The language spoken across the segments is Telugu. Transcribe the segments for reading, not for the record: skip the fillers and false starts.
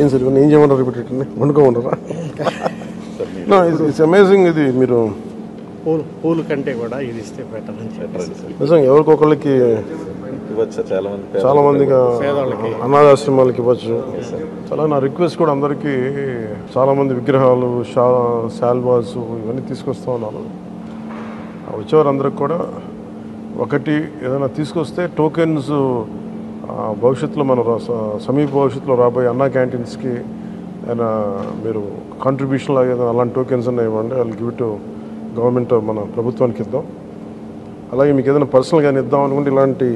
ఏం సార్ ఇవన్నీ ఏం చేయమంటారు రిపీటెడ్ని వండుకోమంటారా? It's amazing. ఇది మీరు పూలు కంటే కూడా ఇది ఇస్తే బెటర్ అని చెప్పారు. నిజంగా ఎవరికొకళ్ళకి ఇవ్వచ్చు, చాలా మందిగా అనాథాశ్రమాలకి ఇవ్వచ్చు. చాలా నా రిక్వెస్ట్ కూడా అందరికీ, చాలామంది విగ్రహాలు, శాల్వాస్ ఇవన్నీ తీసుకొస్తూ ఉన్నారు. వచ్చేవారందరికి కూడా ఒకటి ఏదైనా తీసుకొస్తే టోకెన్స్ భవిష్యత్తులో మన సమీప భవిష్యత్తులో రాబోయే అన్నా క్యాంటీన్స్కి ఏదైనా మీరు కాంట్రిబ్యూషన్ లాగా ఏదైనా అలాంటి టోకెన్స్ అన్నా ఇవ్వండి. వాళ్ళు గివ్ టు గవర్నమెంట్, మన ప్రభుత్వానికి ఇద్దాం. అలాగే మీకు ఏదైనా పర్సనల్గా ఇద్దాం అనుకుంటే ఇలాంటి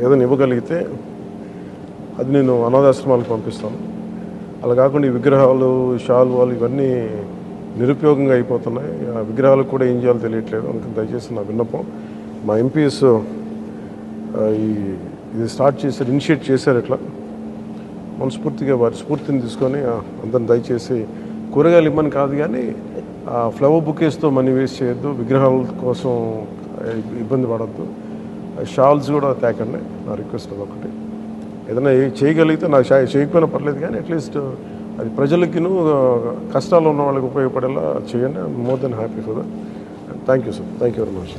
ఏదైనా ఇవ్వగలిగితే అది నేను అనాథాశ్రమాలకు పంపిస్తాను. అలా కాకుండా ఈ విగ్రహాలు, శాల్వాలు ఇవన్నీ నిరుపయోగంగా అయిపోతున్నాయి. ఆ విగ్రహాలకు కూడా ఏం చేయాలో తెలియట్లేదు. అందుకని దయచేసి నా విన్నపం, మా ఎంపీస్ ఇది స్టార్ట్ చేశారు, ఇనిషియేట్ చేశారు. ఇట్లా మనస్ఫూర్తిగా వారి స్ఫూర్తిని తీసుకొని అందరిని దయచేసి కూరగాయలు ఇవ్వమని కాదు కానీ ఫ్లవర్ బుకేస్తో మనీ వేస్ట్ చేయొద్దు, విగ్రహాల కోసం ఇబ్బంది పడద్దు, షాల్స్ కూడా తేకండి. నా రిక్వెస్ట్ అది ఒకటి. ఏదైనా చేయగలిగితే, నాకు చేయకపోయినా పర్లేదు కానీ అట్లీస్ట్ అది ప్రజలకిను కష్టాలు ఉన్న వాళ్ళకి ఉపయోగపడేలా చేయండి. I'm more than happy for that. Thank you sir, thank you very much.